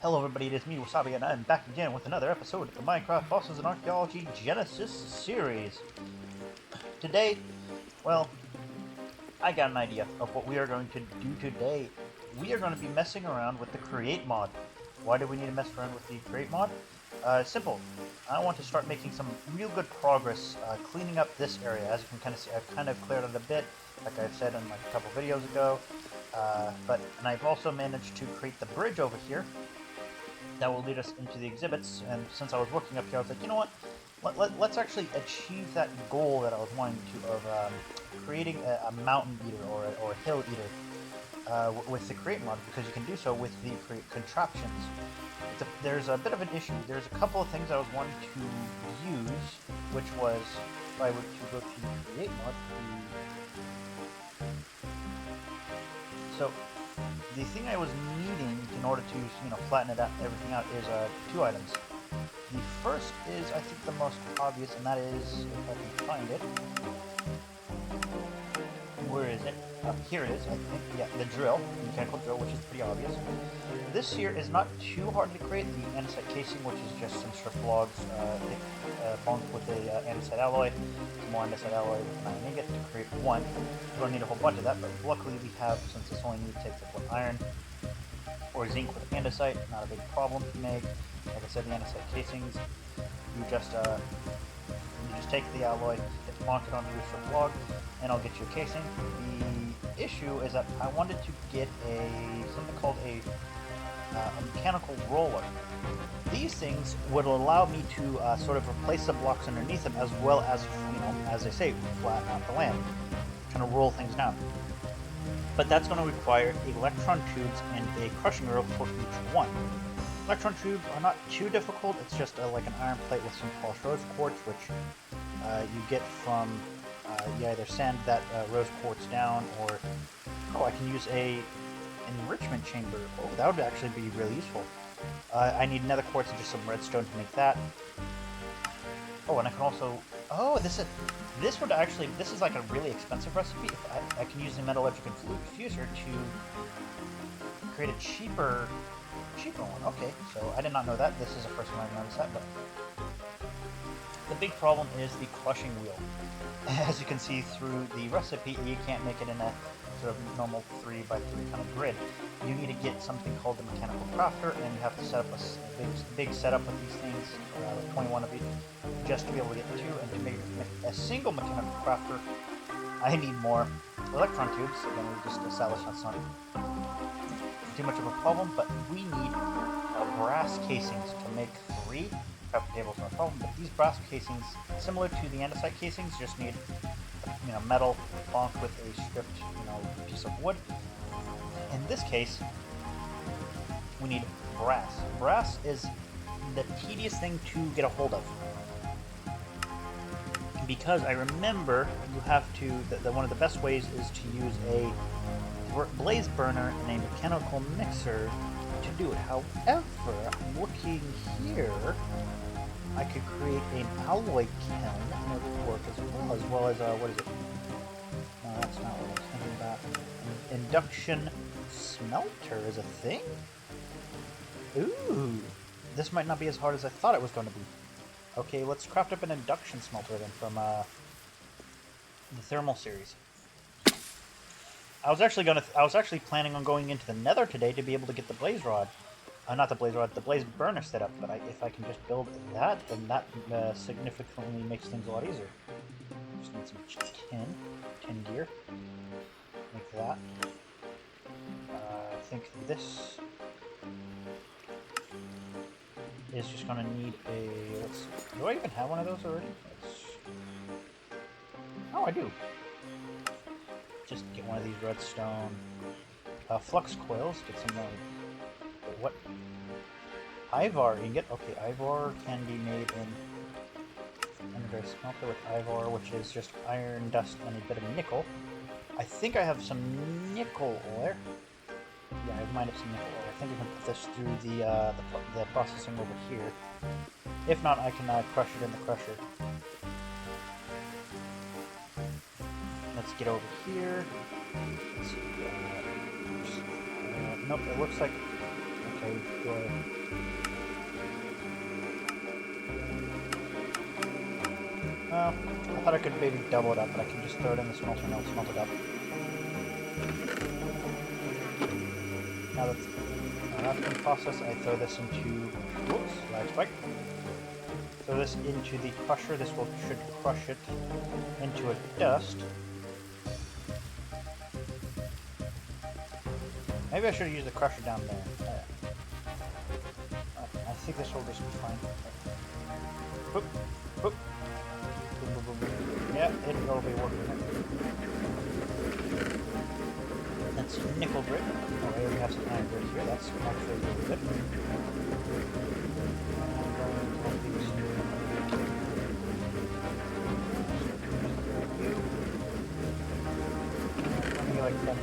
Hello everybody, it is me, Wasabi, and I'm back again with another episode of the Minecraft Bosses and Archaeology Genesis series. Today, well, I got an idea of what we are going to do today. We are going to be messing around with the Create mod. Why do we need to mess around with the Create mod? Simple. I want to start making some real good progress cleaning up this area. As you can kind of see, I've kind of cleared it a bit, like I've said in like a couple videos ago. And I've also managed to create the bridge over here that will lead us into the exhibits. And since I was working up here, I was like, you know what? Let's actually achieve that goal that I was wanting to of creating a mountain eater or a hill eater with the create mod, because you can do so with the create contraptions. There's a bit of an issue. There's a couple of things I was wanting to use, which was if I were to go to the create mod. So the thing I was needing in order to flatten everything out is two items. The first is, I think, the most obvious, and that is, if I can find it. Where is it? Here it is, I think. Yeah, the drill, the mechanical drill, which is pretty obvious. This here is not too hard to create. The andesite casing, which is just some strip logs, bonked with a andesite alloy, some more andesite alloy with an iron ingot to create one. You don't need a whole bunch of that, but luckily we have, since this only takes up one iron or zinc with andesite, not a big problem to make. Like I said, the andesite casings, you just take the alloy, bonk it onto your strip log, and I'll get you a casing. The issue is that I wanted to get something called a mechanical roller. These things would allow me to sort of replace the blocks underneath them, as well as, as they say, flatten out the land, kind of roll things down. But that's going to require electron tubes and a crushing wheel for each one. Electron tubes are not too difficult. It's just like an iron plate with some polished rose quartz, which you get from you either sand that rose quartz down, or I can use a enrichment chamber. Oh, that would actually be really useful. I need nether quartz and just some redstone to make that. Oh, and I can also... Oh, this is like a really expensive recipe. I can use the metallurgical fuser to create a cheaper one. Okay, so I did not know that. This is the first time I've noticed that, but the big problem is the crushing wheel. As you can see through the recipe, you can't make it in a sort of normal 3x3 kind of grid. You need to get something called the mechanical crafter, and you have to set up a big setup with these things, 21 of each, just to be able to get two. And to make a single mechanical crafter, I need more electron tubes. Again, we just established that's not too much of a problem, but we need brass casings to make 3. Crafting tables are no problem, but these brass casings, similar to the andesite casings, just need metal bonked with a stripped piece of wood. In this case, we need brass. Brass is the tedious thing to get a hold of, because I remember you have to. One of the best ways is to use a blaze burner and a mechanical mixer to do it. However, I'm looking here. I could create an alloy kiln and it would work as well as what is it? No, that's not what I was thinking about. Induction smelter is a thing? Ooh! This might not be as hard as I thought it was going to be. Okay, let's craft up an induction smelter then from the thermal series. I was actually planning on going into the nether today to be able to get the blaze rod. Not the blaze rod, the blaze burner set up, but if I can just build that, then that significantly makes things a lot easier. Just need some tin gear. Make that. I think this is just going to need a... Let's see. Do I even have one of those already? Oh, I do. Just get one of these redstone flux coils. Get some more... What? Ivar ingot. Okay, Ivar can be made in a smelter with Ivar, which is just iron dust and a bit of nickel. I think I have some nickel ore. Yeah, I might have some nickel ore. I think we can put this through the processing over here. If not, I can crush it in the crusher. Let's get over here. Let's see, nope, it looks like... Okay, good. Well, I thought I could maybe double it up, but I can just throw it in the smelter and it'll smelt it up. Now that's been processed, I throw this into, whoops, lag spike. Throw this into the crusher. This should crush it into a dust. Maybe I should have used the crusher down there. I think this will just be fine. Boop, boop. Boom, boom, boom, boom. Yeah, it'll be working. That's nickel grit. Oh, we already have some iron grit here. That's actually really good. Like that.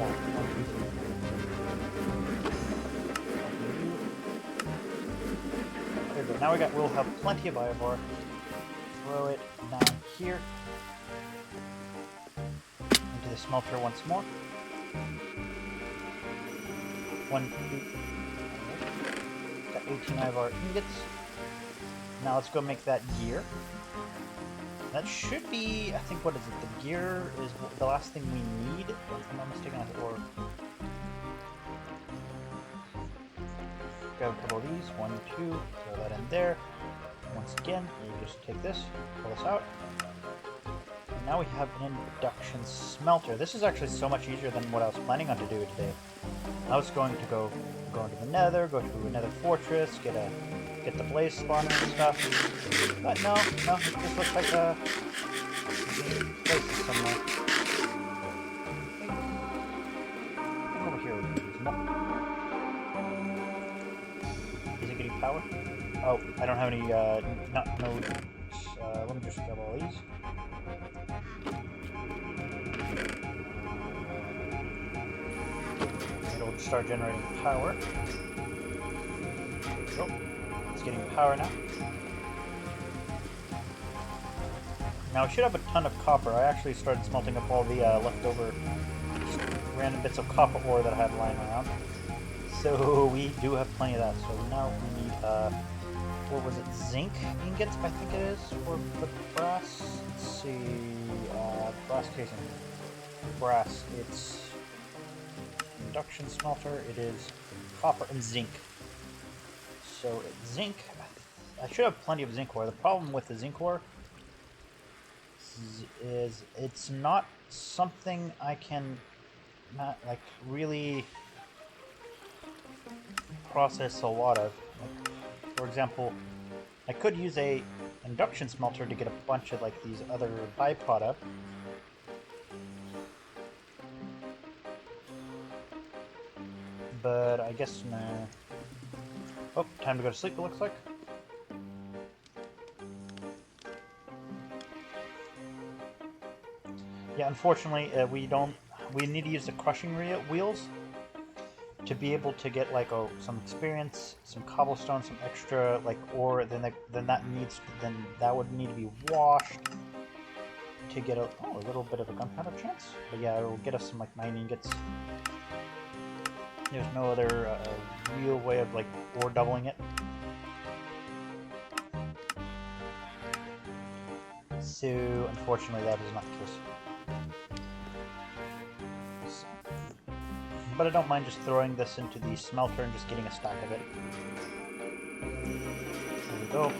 There we go. Now we'll have plenty of iron ore. Throw it down here into the smelter once more. 1, 2. Got 18 iron ore ingots. Now let's go make that gear. That should be, I think, what is it? The gear is the last thing we need, if I'm not mistaken, or... Grab a couple of these, 1, 2, throw that in there. Once again, you just take this, pull this out. And now we have an induction smelter. This is actually so much easier than what I was planning on to do today. I was going to go into the nether, go to another fortress, get the blaze spawner and stuff. But no, it just looks like a place somewhere. Over here, is it getting power? Oh, I don't have any nodes. Let me just grab all these. It'll start generating power. There we go. It's getting power now. Now I should have a ton of copper. I actually started smelting up all the leftover random bits of copper ore that I had lying around. So we do have plenty of that. So now we need, what was it, zinc ingots, I think it is, for the brass. Let's see, brass casing. Brass, it's induction smelter, it is copper and zinc. So zinc, I should have plenty of zinc ore. The problem with the zinc ore is it's not something I can like really process a lot of. Like, for example, I could use a induction smelter to get a bunch of like these other byproduct. But I guess nah. Oh, time to go to sleep, it looks like. Yeah, unfortunately, we need to use the crushing wheels to be able to get like some experience, some cobblestone, some extra like ore. Then that would need to be washed to get a little bit of a gunpowder chance. But yeah, it will get us some like 9 ingots. There's no other real way of like ore doubling it. So unfortunately, that is not the case. But I don't mind just throwing this into the smelter and just getting a stack of it. There we go.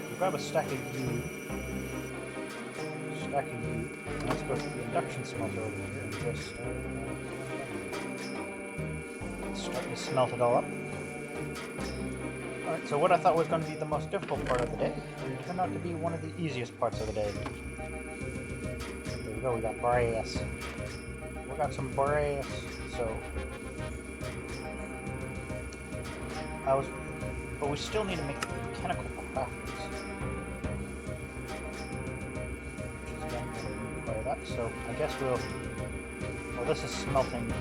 We'll grab a stack of you. And let's go to the induction smelter over here and just start to smelt it all up. Alright, so what I thought was going to be the most difficult part of the day turned out to be one of the easiest parts of the day. There we go, we got brass. We got some brass, so but we still need to make the mechanical crafters. Which is going to require that, so I guess well, this is smelting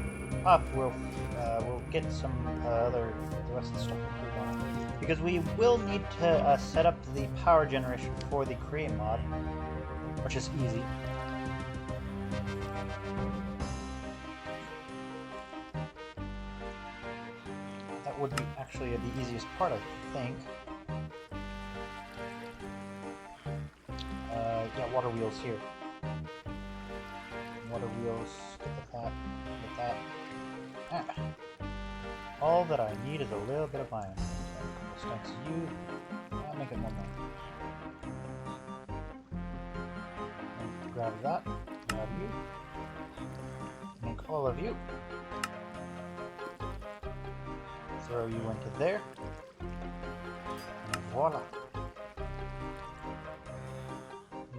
up, we'll get some the rest of the stuff we want. Because we will need to set up the power generation for the create mod, which is easy. would be actually the easiest part, I think. Yeah, water wheels here. Water wheels, get that, get that. Ah. All that I need is a little bit of iron. Thanks to you. I'll make it one more. And grab that, grab you. Make all of you. Throw you into there. And voila.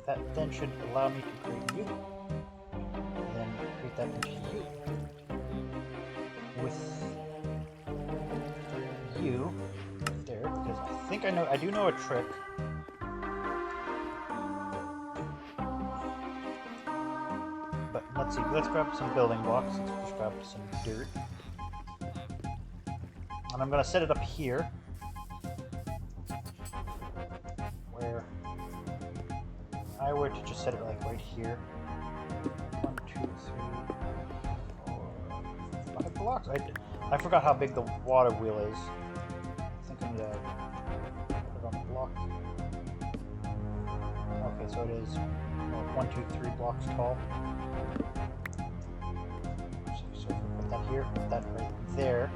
That then should allow me to create you. And then create that into you. With you there, because I do know a trick. But let's see, let's grab some building blocks. Let's just grab some dirt. And I'm gonna set it up here. Where I were to just set it like right here. 1, 2, 3, 4, 5 blocks. I forgot how big the water wheel is. I think I need to put it on the block. Okay, so it is 1, 2, 3 blocks tall. So if we put that here, put that right there.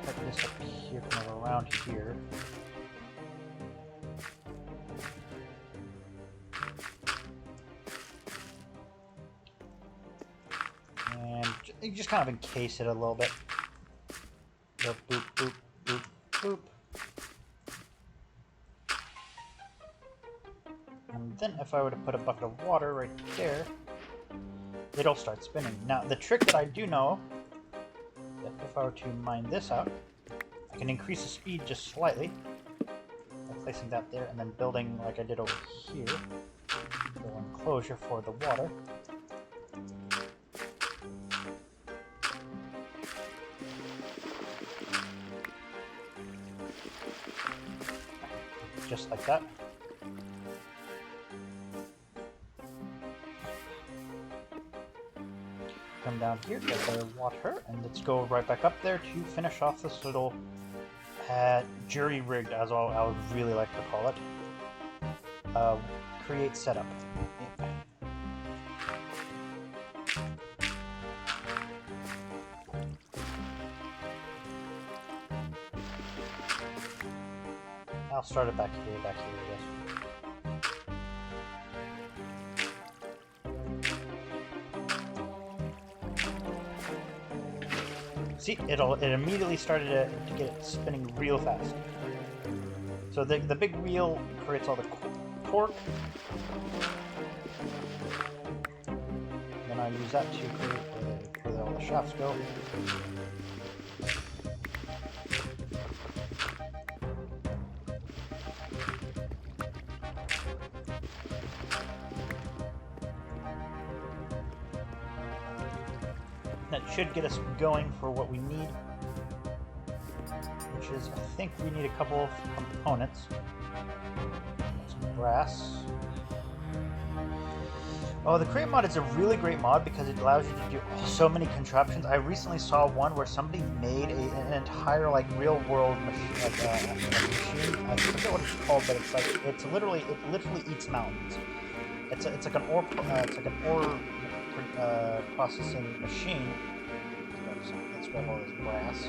Put this up here, kind of around here. You just kind of encase it a little bit. Boop, boop, boop, boop, boop. And then if I were to put a bucket of water right there, it'll start spinning. Now, the trick that I do know, that if I were to mine this out, I can increase the speed just slightly by placing that there and then building like I did over here, a little enclosure for the water. Just like that. Come down here, get the water, and let's go right back up there to finish off this little jury-rigged, as I would really like to call it, create setup. I'll start it back here, I guess. See, it immediately started to get it spinning real fast. So the big wheel creates all the torque. Then I use that to create where all the shafts go. That should get us going for what we need, which is, I think we need a couple of components. Some brass. Oh, the crate mod is a really great mod because it allows you to do so many contraptions. I recently saw one where somebody made an entire like real world machine, like a machine. I forget what it's called, but it's like it literally eats mountains. It's like an ore processing machine. Let's grab all this brass.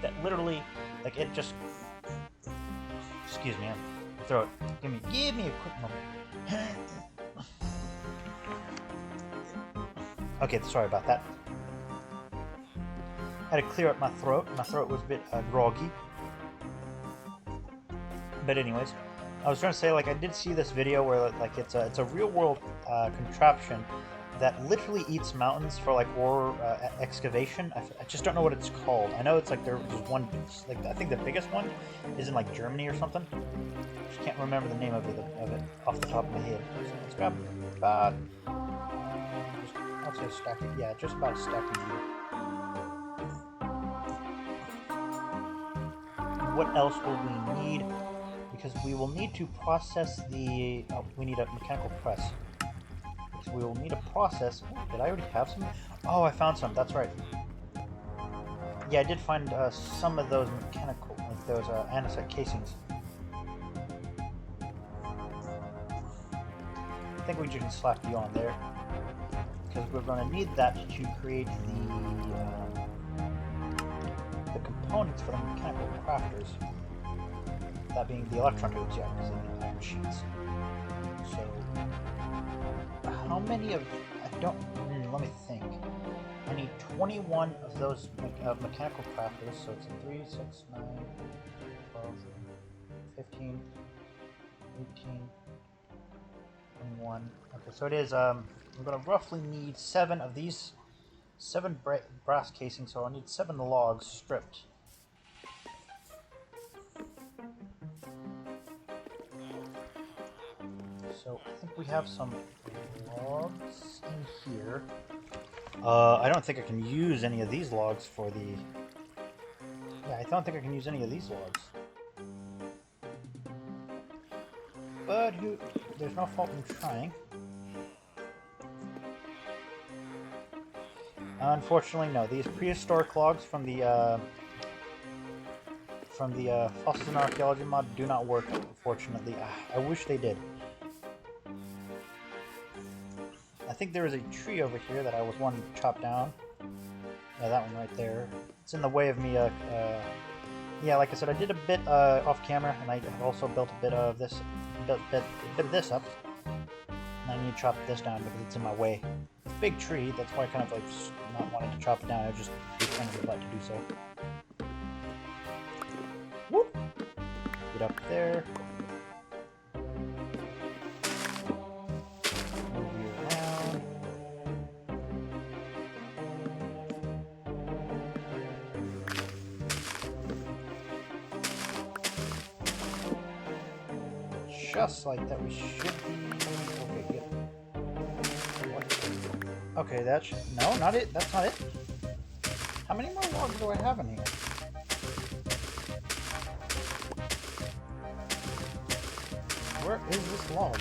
That literally, like it just. Excuse me, throw it. Give me a quick moment. Okay, sorry about that. I had to clear up my throat. My throat was a bit groggy. But anyways, I was trying to say, like, I did see this video where like it's a real world contraption that literally eats mountains for like ore excavation. I just don't know what it's called. I know it's like there's one, like I think the biggest one is in like Germany or something. I just can't remember the name of it off the top of my head. So let's grab about, I'll say a stack of, yeah, just about a stack of you. What else will we need? Because we will need to process the, we need a mechanical press. we will need a process. Did I already have some? Oh, I found some. That's right. Yeah, I did find some of those mechanical, like those andesite casings. I think we can slap you on there because we're going to need that to create the components for the mechanical crafters. That being the electron tubes, yeah, because they need iron sheets. So, how many of... I don't... let me think. I need 21 of those mechanical crafters, so it's 3, 6, 9, 12, 15, 18, 21. Okay, so it is, I'm going to roughly need 7 of these, 7 brass casings, so I'll need 7 logs stripped. So I think we have some logs in here. I don't think I can use any of these logs for the... Yeah, I don't think I can use any of these logs. But there's no fault in trying. Unfortunately, no. These prehistoric logs from the Fossils and Archaeology mod do not work, unfortunately. I wish they did. I think there is a tree over here that I was wanting to chop down. Yeah, that one right there. It's in the way of me, yeah, like I said, I did a bit off camera, and I also built a bit of this, bit of this up. And I need to chop this down because it's in my way. It's a big tree, that's why I kind of like not wanting to chop it down. I was just kind of glad to do so. Whoop! Get up there. Just like that, we should be... Okay, good. What? Okay, that should... No, not it. That's not it. How many more logs do I have in here? Where is this log?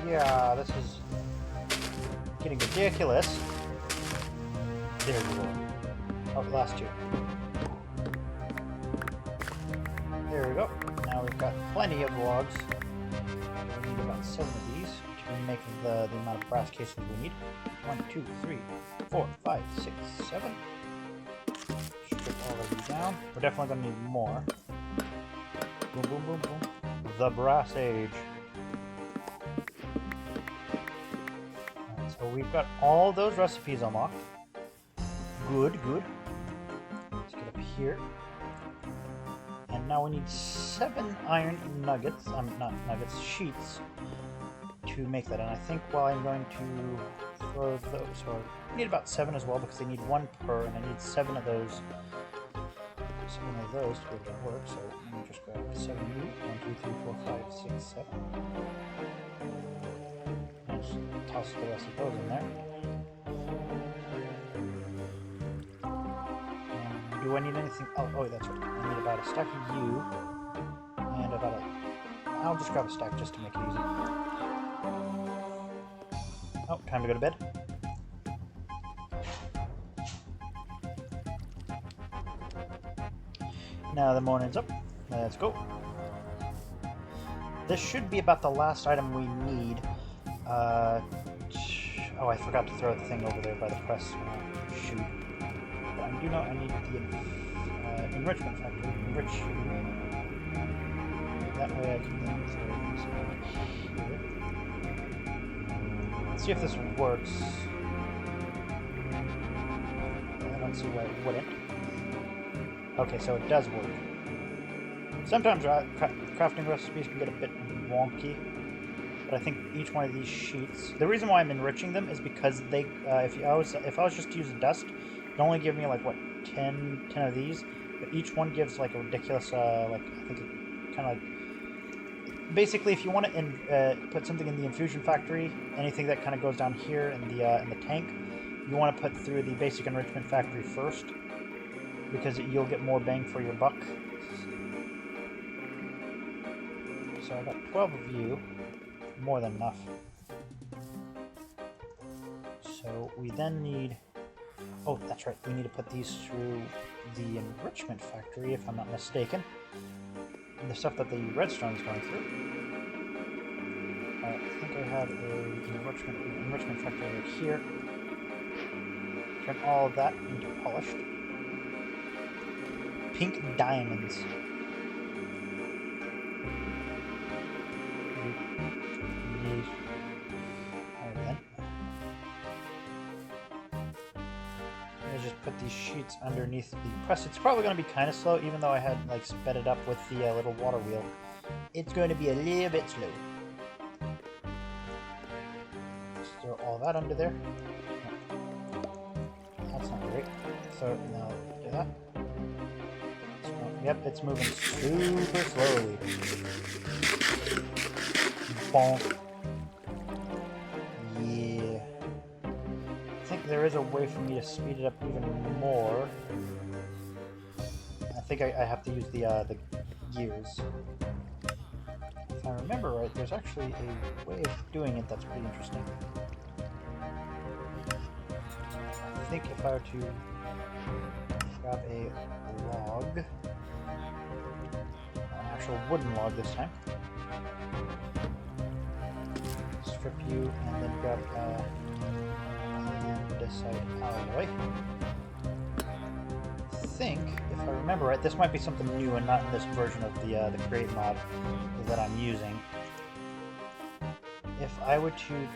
Yeah, this is getting ridiculous. There we go. Oh, last 2. There we go. Now we've got plenty of logs. We need about 7 of these to make the amount of brass casings we need. 1, 2, 3, 4, 5, 6, 7. Strip all of these down. We're definitely going to need more. Boom, boom, boom, boom. The Brass Age. Alright, so we've got all those recipes unlocked. Good, good. Let's get up here. And now we need 7 iron nuggets, not nuggets, sheets to make that. And I think while I'm going to throw those, so I need about 7 as well because they need 1 per, and I need 7 of those. 7 of those to be able to work. So let me just grab 7 new. 1, 2, 3, 4, 5, 6, 7. And just toss the rest of those in there. Do I need anything? Oh, that's right. I need about a stack of you, and about a... I'll just grab a stack just to make it easy. Oh, time to go to bed. Now the morning's up. Let's go. This should be about the last item we need. Oh, I forgot to throw the thing over there by the press. Shoot. I do know I need the enrichment factory. Enrich. That way I can then throw these over here. Let's see if this works. I don't see why it wouldn't. Okay, so it does work. Sometimes crafting recipes can get a bit wonky, but I think each one of these sheets... The reason why I'm enriching them is because they, if I was just to use dust, it only give me like what 10 of these, but each one gives like a ridiculous like I think it kind of like basically if you want to put something in the infusion factory, anything that kind of goes down here in the tank, you want to put through the basic enrichment factory first, because you'll get more bang for your buck. So I got 12 of you, more than enough. So we then need, oh that's right, we need to put these through the enrichment factory if I'm not mistaken. The stuff that the redstone is going through. I think I had an enrichment factory right here. Turn all of that into polished. Pink diamonds. Alright then. Let's just put these sheets underneath the press. It's probably going to be kind of slow, even though I had like sped it up with the little water wheel. It's going to be a little bit slow. Just throw all that under there. That's not great. So now do that. Yep, it's moving super slowly. Bonk. Yeah. I think there is a way for me to speed it up even more. I think I have to use the gears. If I remember right, there's actually a way of doing it that's pretty interesting. I think if I were to grab a log, an actual wooden log this time, strip you, and then grab this side alloy. I think, if I remember right, this might be something new and not in this version of the create mod that I'm using. If I were to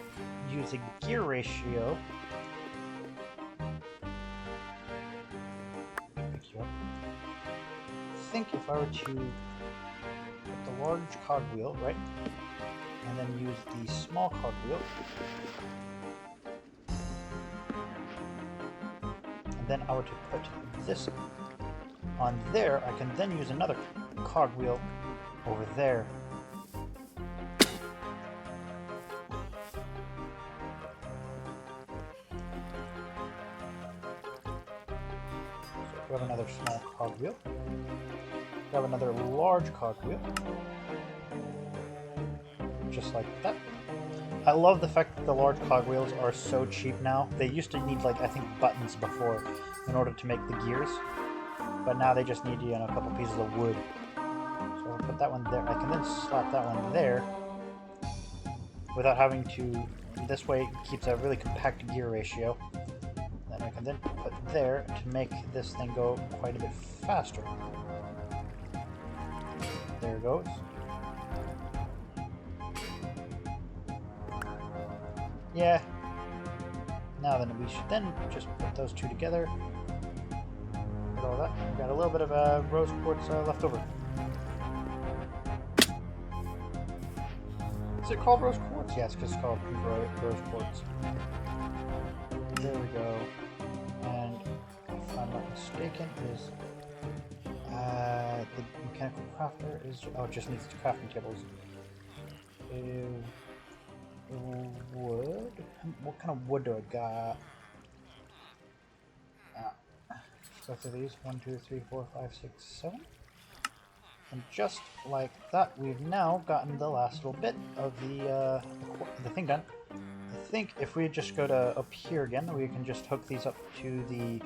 use a gear ratio, I think if I were to put the large cogwheel, right, and then use the small cogwheel, and then I were to put this on there, I can then use another cogwheel over there. So grab another small cogwheel, grab another large cogwheel, just like that. I love the fact that the large cogwheels are so cheap now. They used to need, like, I think buttons before in order to make the gears, but now they just need, you know, a couple pieces of wood. So I'll put that one there. I can then slap that one there without having to, this way it keeps a really compact gear ratio. Then I can then put there to make this thing go quite a bit faster. There it goes. Yeah. Now then, we should then just put those two together. Put all that. We've got a little bit of rose quartz left over. Is it called rose quartz? Yeah, it's because it's called rose quartz. There we go. And if I'm not mistaken, is the mechanical crafter is, oh, it just needs the crafting tables. Wood? What kind of wood do I got? Go through these. 1, 2, 3, 4, 5, 6, 7. And just like that, we've now gotten the last little bit of the thing done. I think if we just go to up here again, we can just hook these up to the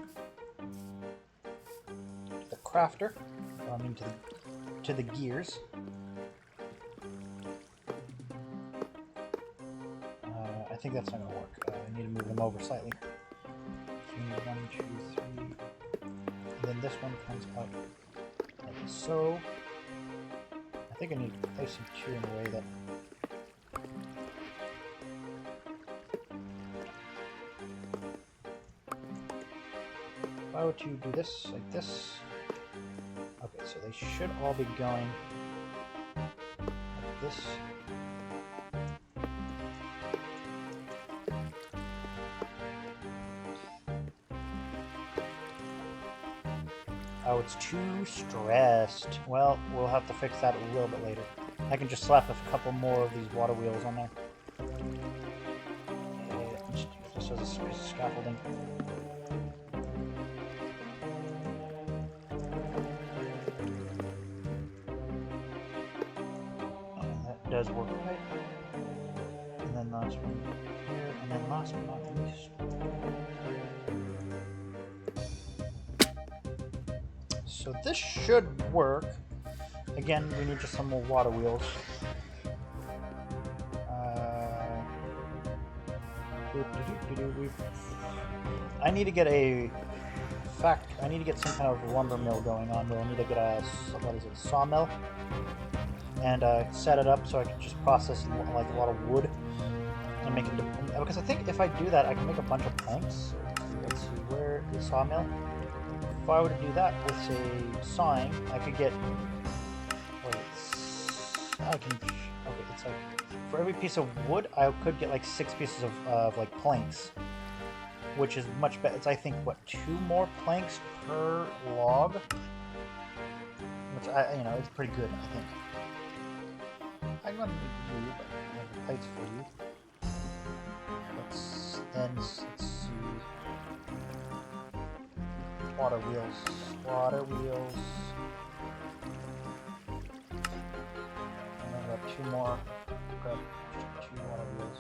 crafter. I mean to the gears. I think that's not going to work. I need to move them over slightly. So we need 1, 2, 3. And then this one comes out like so. I think I need to place some two in a way that... If I were to do this like this... Okay, so they should all be going like this. Oh, it's too stressed. Well, we'll have to fix that a little bit later. I can just slap a couple more of these water wheels on there. Just use this as a piece of scaffolding. does work right. And then last one here, and then last but not least. So this should work. Again, we need just some more water wheels. I need to get I need to get some kind of lumber mill going on where I need to get a sawmill, and set it up so I can just process like a lot of wood and make it. Because I think if I do that, I can make a bunch of planks. Let's see, where is sawmill? If I were to do that with say sawing, I could get. Okay, it's like for every piece of wood, I could get like 6 pieces of like planks, which is much better. It's I think what 2 more planks per log, which it's pretty good. I think. I'm gonna do you, but I have the plates for you. Let's see. Water wheels. And then grab 2 more. Grab 2 water wheels.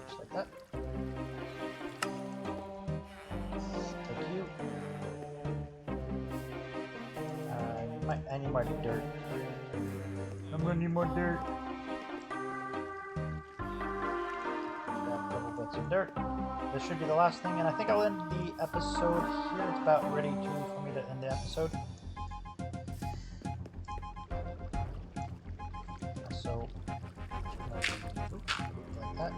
Just like that. Thank you. I need more dirt. I'm gonna need more dirt. Grab a couple bits of dirt. This should be the last thing, and I think I'll end the episode here. It's about ready for me to end the episode. So, like that.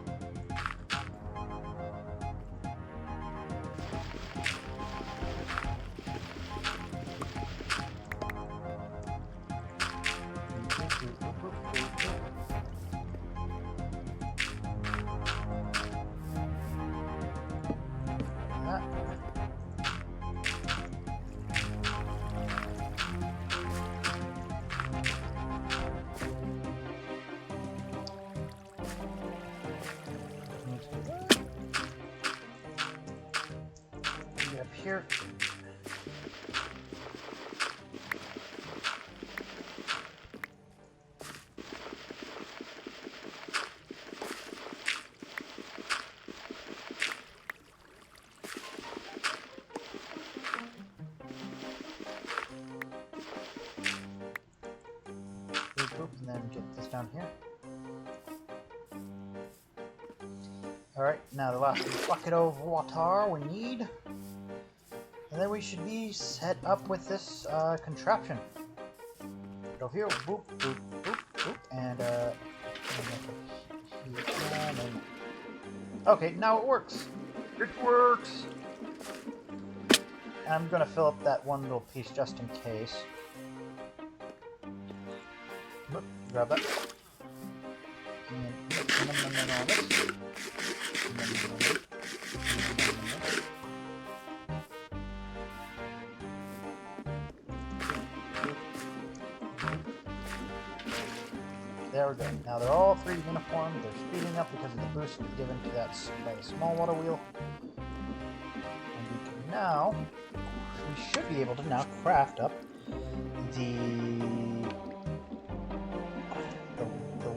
Up here. And then get this down here. Alright, now the last bucket of water we need. And then we should be set up with this contraption. Go here, boop, boop, boop, boop, and okay, now it works. It works. I'm gonna fill up that one little piece just in case. Oop, grab that. And there we go. Now they're all 3 uniform. They're speeding up because of the boost given to that by the small water wheel. And we should be able to now craft up the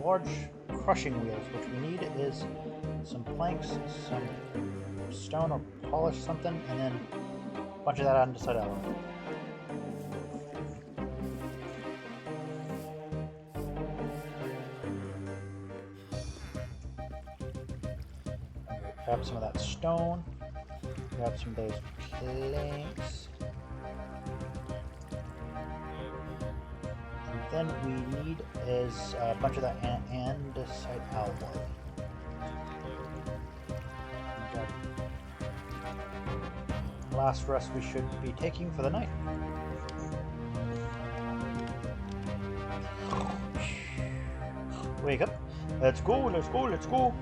large crushing wheels. Which we need is some planks, some stone or polish something, and then a bunch of that andesite alloy. Grab some of that stone, grab some of those planks, and then we need is a bunch of that andesite alloy. Last rest we should be taking for the night. Wake up. Let's go, let's go, let's go.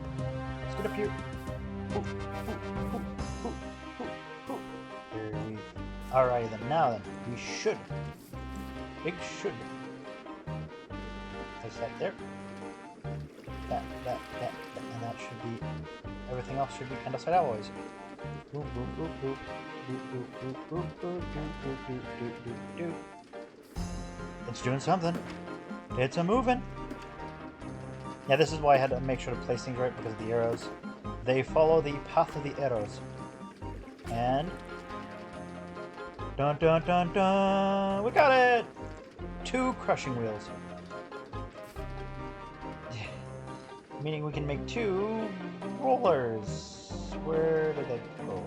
Let's get up here. Alrighty then, now then, we should. Big should. Place that there. That, and that should be. Everything else should be andesite alloys. It's doing something. It's a moving. Yeah, this is why I had to make sure to place things right, because of the arrows. They follow the path of the arrows. And... dun dun dun dun! We got it! 2 crushing wheels. Meaning we can make 2 rollers. Where did they go?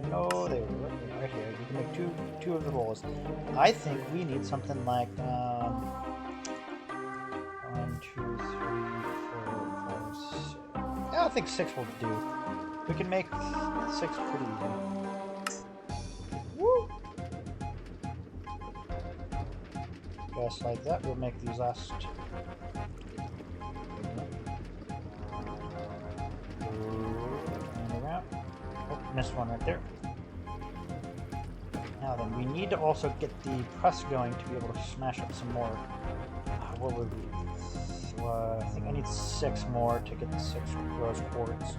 No, they were right here. We can make two of the rollers. I think we need something like 1, 2, 3, 4, 5, 6. Yeah, I think 6 will do. We can make 6 pretty easy. Woo! Just like that, we'll make these last. And around. Oh, missed one right there. Now then, we need to also get the press going to be able to smash up some more. What would we... I think I need 6 more to get the 6 rose quartz.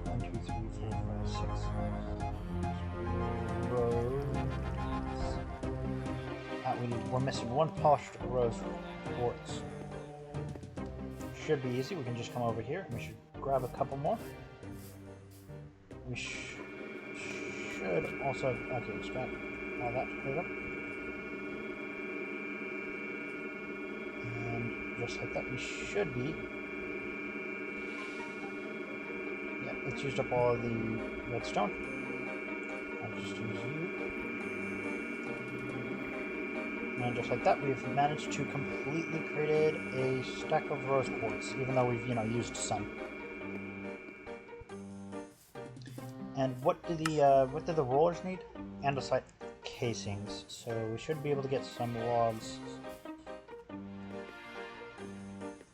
1, 2, 3, 4, 5, 6. Rose. We're missing 1 polished rose quartz. Should be easy. We can just come over here. We should grab a couple more. We should also... okay, extract all that cleared up. And just like that, we should be... yeah, it's used up all of the redstone. I'll just use you. And just like that, we've managed to completely create a stack of rose quartz, even though we've, used some. And what do the rollers need? Andesite casings. So we should be able to get some logs.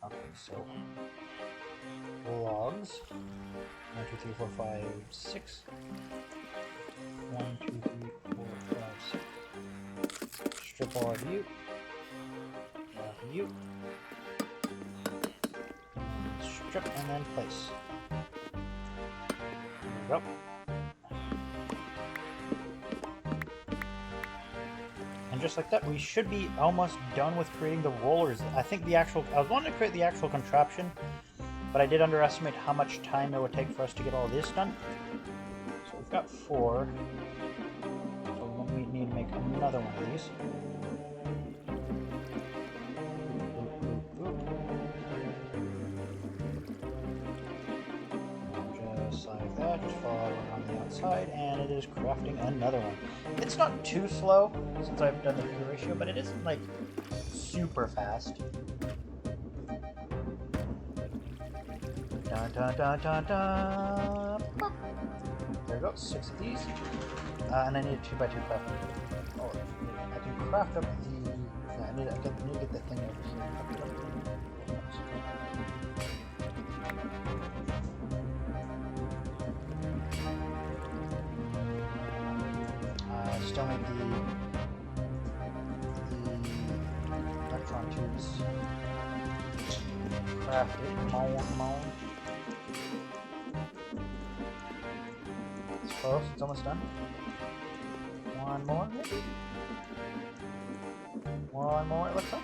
Okay, so logs. 1, 2, 3, 4, 5, 6. 1, 2, 3, 4, 5, 6. Strip all of you. All of you. Strip and then place. There we go. And just like that, we should be almost done with creating the rollers. I think I was wanting to create the actual contraption, but I did underestimate how much time it would take for us to get all this done. So we've got 4. So we need to make another one of these. Just like that, just follow it on the outside, and it is crafting another one. It's not too slow since I've done the Q ratio, but it isn't like super fast. Dun, dun, dun, dun, dun. There we go, 6 of these. And I need a 2x2 crafting. Oh, I can craft up the... yeah, I need to get the thing over here. Still need the electron tubes crafted. Moan. It's close, it's almost done. 1 more, maybe? 1 more, it looks like.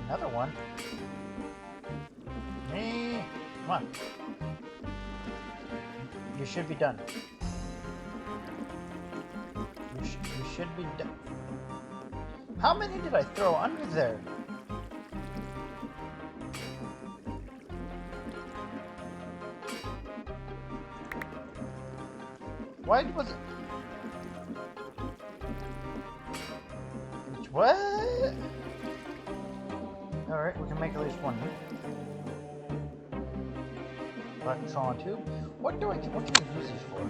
Another one. Hey, come on. You should be done. You should be done. How many did I throw under there? Why was it? What? Alright, we can make at least 1 here. Electron tube. What can I use these for?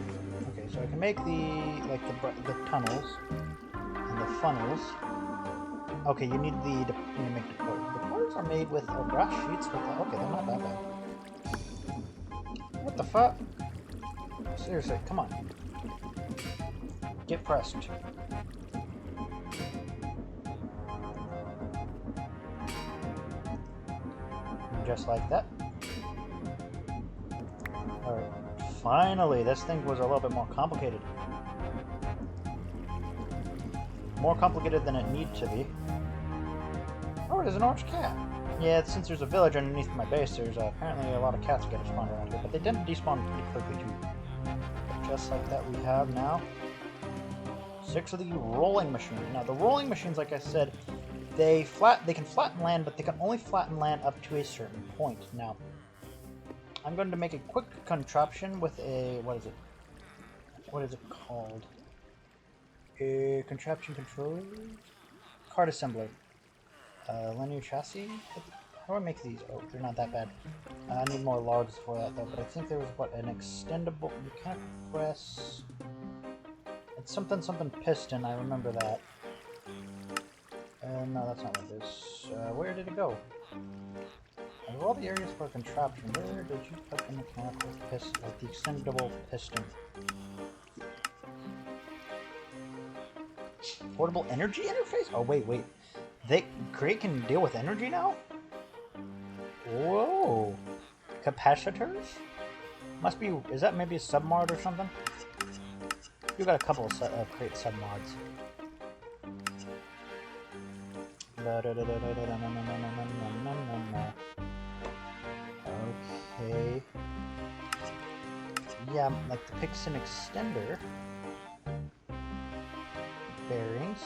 Okay, so I can make the tunnels and the funnels. Okay, you need to make the port. The ports are made with grass sheets. Okay, they're not that bad. What the fuck? Seriously, come on. Get pressed. Just like that. Alright. Finally, this thing was a little bit more complicated. more complicated than it needs to be. Oh, there's an orange cat. Yeah, since there's a village underneath my base, there's apparently a lot of cats getting spawned around here, but they tend to despawn pretty quickly too. Just like that, we have now 6 of the rolling machines. Now, the rolling machines, like I said, they can flatten land, but they can only flatten land up to a certain point. Now, I'm going to make a quick contraption with a what is it called? A contraption controller, card assembler, linear chassis. How do I make these? Oh, they're not that bad. I need more logs for that though. But I think there was an extendable mechanical press. It's something piston. I remember that. No, that's not what it is. Where did it go? Of all the areas for contraption, where did you put the mechanical piston, like the extendable piston? Portable energy interface? Oh, wait. Crate can deal with energy now? Whoa. Capacitors? Must be, is that maybe a submod or something? You got a couple of crate submods. Okay. Yeah, like the piston extender. Bearings.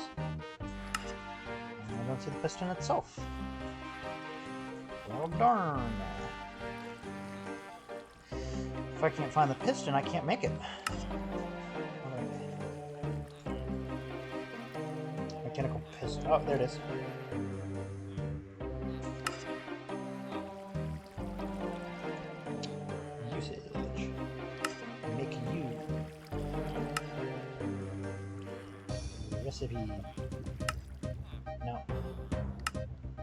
I don't see the piston itself. Well, darn. If I can't find the piston, I can't make it. Mechanical piston. Oh, there it is. Usage. Make you. Recipe. No.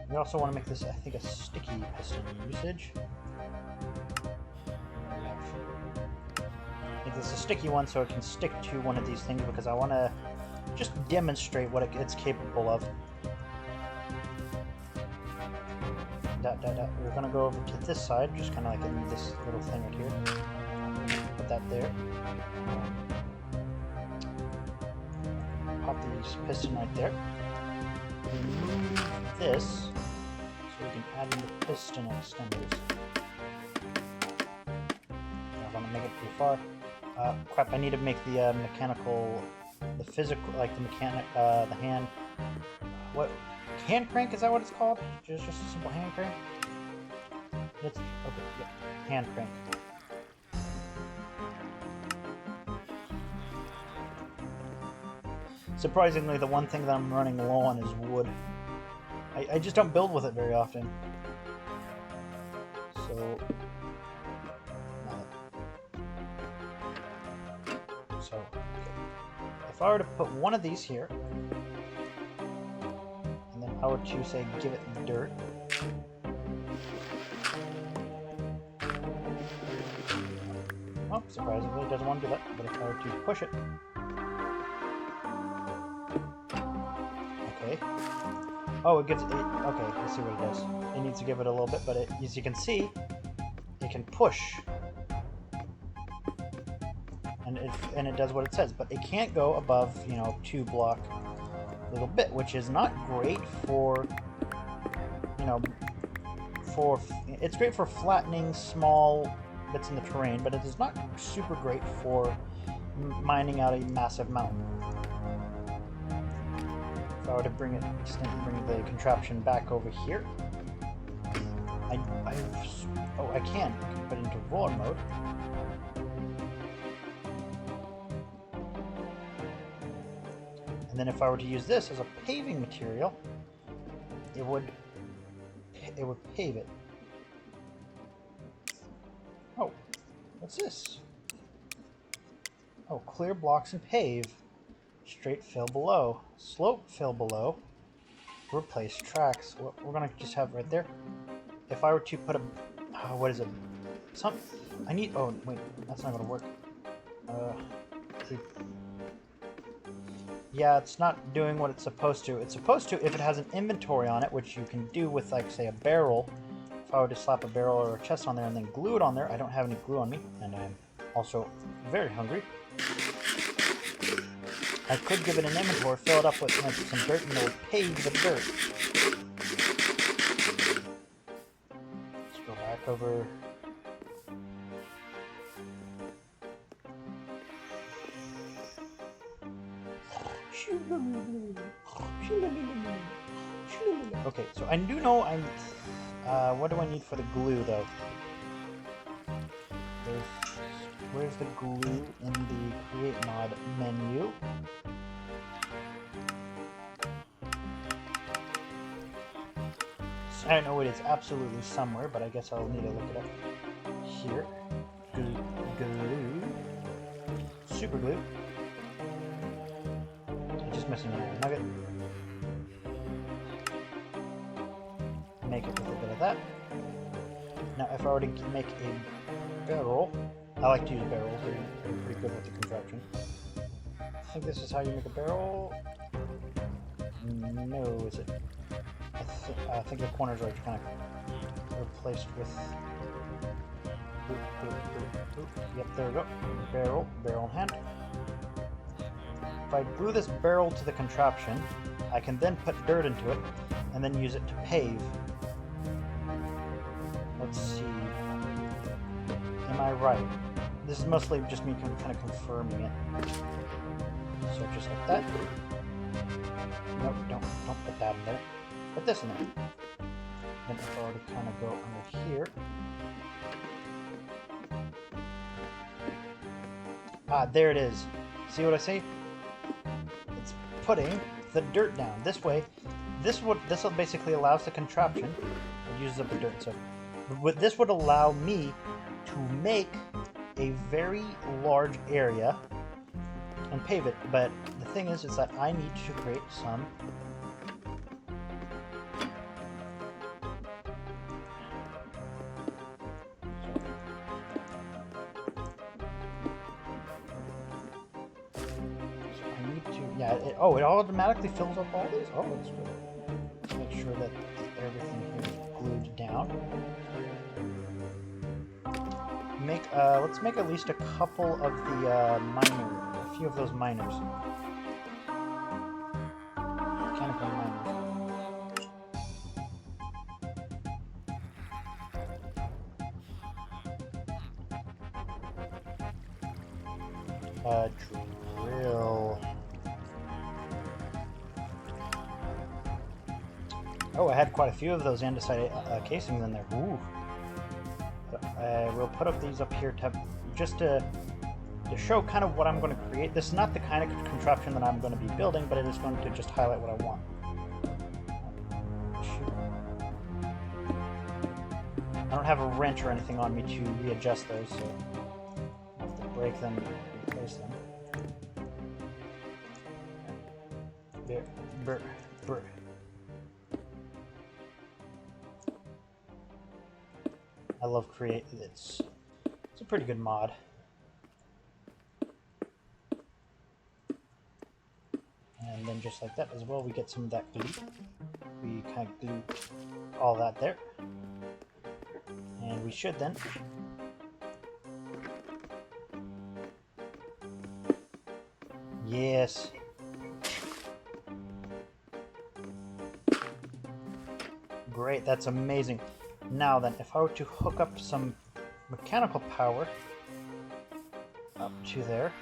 We also want to make this, I think, a sticky piston usage. I think this is a sticky one so it can stick to one of these things because I want to just demonstrate what it's capable of. We're going to go over to this side, just kind of like in this little thing right here. Put that there. Pop these piston right there. Remove this so we can add in the piston extenders. I want to make it too far. Crap, I need to make the mechanical, the physical, like the mechanic, the hand. What? Hand crank? Is that what it's called? Just a simple hand crank? It's, okay, yeah, hand crank. Surprisingly, the one thing that I'm running low on is wood. I just don't build with it very often. So... okay. If I were to put one of these here, and then I were to say give it dirt, oh, surprisingly it doesn't want to do that, but if I were to push it, okay, oh, it gives it, okay, let's see what it does. It needs to give it a little bit, but as you can see, it can push. And it does what it says, but it can't go above, 2 block little bit, which is not great for, it's great for flattening small bits in the terrain, but it is not super great for mining out a massive mountain. If I were to bring the contraption back over here, I can put it into roller mode. And then if I were to use this as a paving material, it would pave it. Oh, what's this? Oh, clear blocks and pave. Straight fill below. Slope fill below. Replace tracks. We're gonna just have right there. If I were to put a, what is it? I need. Oh wait, that's not gonna work. Yeah, it's not doing what it's supposed to. It's supposed to if it has an inventory on it, which you can do with, like, say, a barrel. If I were to slap a barrel or a chest on there and then glue it on there, I don't have any glue on me, and I'm also very hungry. I could give it an inventory, fill it up with like, some dirt, and it'll pave the dirt. Let's go back over. Okay, so I do know I'm... what do I need for the glue, though? Where's the glue in the Create Mod menu? I don't know, it is absolutely somewhere, but I guess I'll need to look it up. Here. Glue. Super glue. I'm just missing an iron nugget. Make it with a bit of that. Now, if I were to make a barrel, I like to use barrels, they're pretty good with the contraption. I think this is how you make a barrel. No, is it? I think the corners are kind of replaced with... Yep, there we go. Barrel in hand. If I glue this barrel to the contraption, I can then put dirt into it, and then use it to pave. Let's see. Am I right? This is mostly just me kind of confirming it. So just like that. Nope, don't put that in there. Put this in there. Then if I were to kind of go under here. Ah, there it is. See what I say? It's putting the dirt down. This way, this will basically allows the contraption, it uses up the dirt, so this would allow me to make a very large area and pave it. But the thing is that I need to create some it automatically fills up all these. Oh, that's good. Let's make sure that everything here is glued down. Let's make at least a couple of the a few of those miners. Mechanical miners. Drill. Oh, I had quite a few of those andesite casings in there. Ooh. We'll put up these up here to show kind of what I'm going to create. This is not the kind of contraption that I'm going to be building, but it is going to just highlight what I want. I don't have a wrench or anything on me to readjust those, so I have to break them and replace them. There. I love Create. It's a pretty good mod. And then just like that as well, we get some of that glue. We kind of glue all that there. And we should then yes. Great, that's amazing. Now then, if I were to hook up some mechanical power up to there.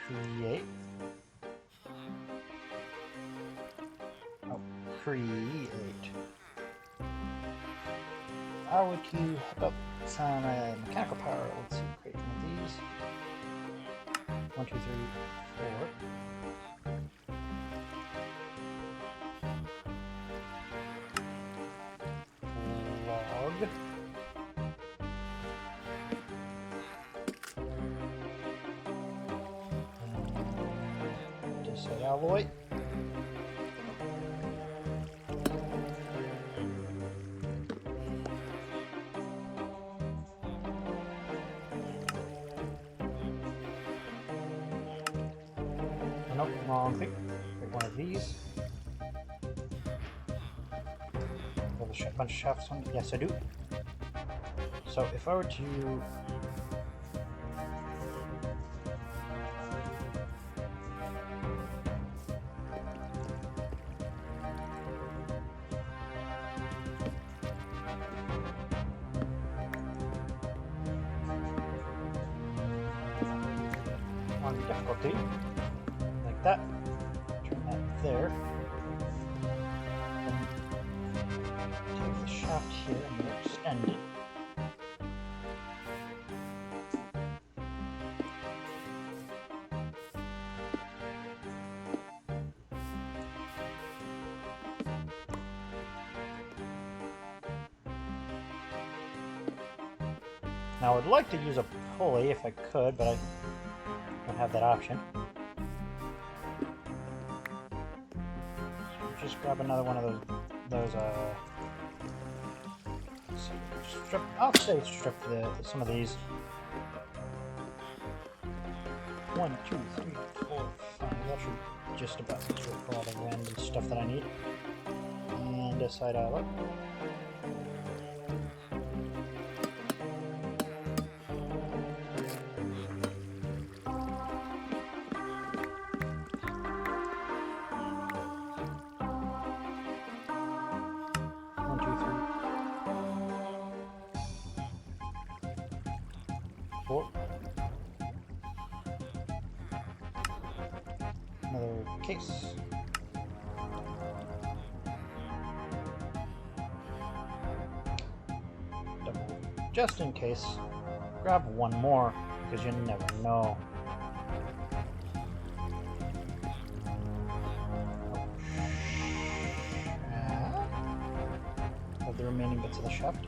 Create. Oh, create. If I were to hook up some mechanical power, let's see, create one of these. 1, 2, 3, 4. Log. Just say alloy. Nope, wrong thing. Pick one of these. Over a bunch of shafts on? Yes, I do. So if I were to... on difficulty, like that. Turn that there. Then take the shaft here and we'll extend it. Now I would like to use a pulley if I could, but I don't have that option. So just grab another one of those strip. I'll say strip some of these. 1, 2, 3, 4, 5. That should just about do it for all the random stuff that I need. And a side outlet. Another case. Double, just in case. Grab one more, because you never know. Of the remaining bits of the shaft.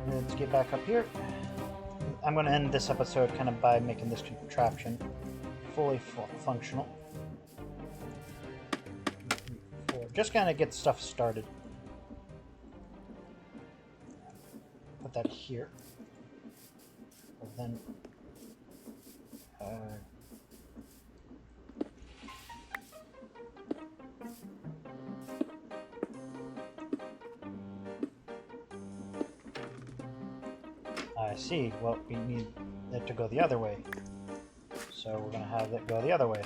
Let's get back up here. I'm going to end this episode kind of by making this contraption fully functional. Just kind of get stuff started. Put that here. And then I see. Well, we need it to go the other way. So we're going to have it go the other way.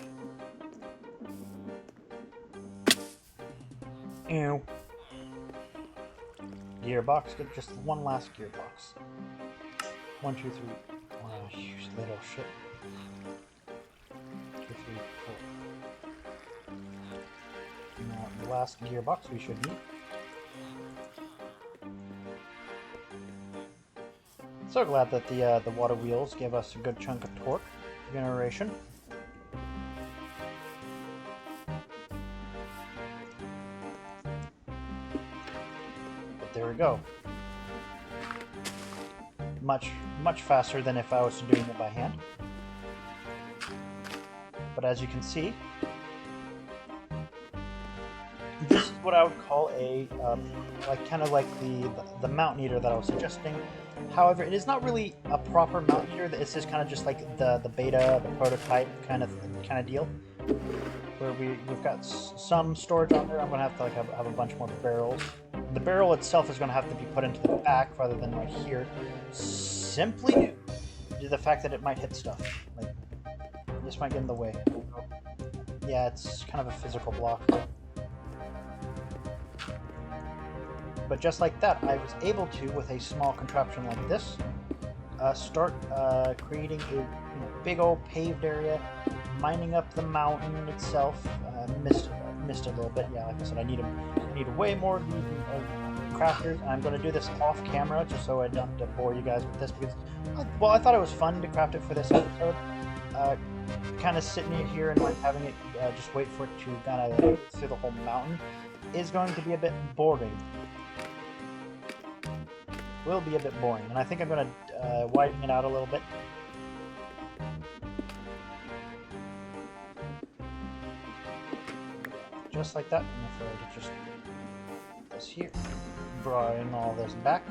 Ew. Gearbox. Get just one last gearbox. 1, 2, 3. Oh, you little shit. 2, 3, 4. Now, the last gearbox we should need. So glad that the water wheels gave us a good chunk of torque generation. But there we go. Much faster than if I was doing it by hand. But as you can see, this is what I would call a kind of like the mountain eater that I was suggesting. However, it is not really a proper mountain eater. This is kind of just like the beta, the prototype kind of deal, where we've got some storage on there. I'm gonna have to have a bunch more barrels. The barrel itself is gonna have to be put into the back rather than right here, simply due to the fact that it might hit stuff. Like, this might get in the way. Yeah, it's kind of a physical block. But just like that, I was able to, with a small contraption like this, start creating a big old paved area, mining up the mountain itself. Missed a little bit. Yeah, like I said, I need way more of these crafters. I'm going to do this off camera just so I don't have to bore you guys with this, because I thought it was fun to craft it for this episode. Kind of sitting here and having it just wait for it to kind of through the whole mountain is going to be a bit boring. Will be a bit boring, and I think I'm going to widen it out a little bit. Just like that. And if I were to just this here, draw in all this back.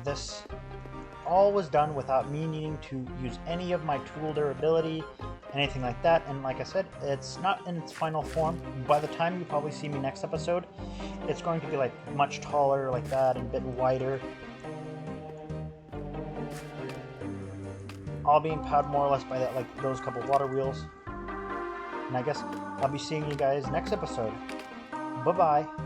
this all was done without me needing to use any of my tool durability, anything like that. And like I said, it's not in its final form. By the time you probably see me next episode, it's going to be like much taller like that and a bit wider, all being powered more or less by that, like those couple water wheels. And I guess I'll be seeing you guys next episode. Bye bye.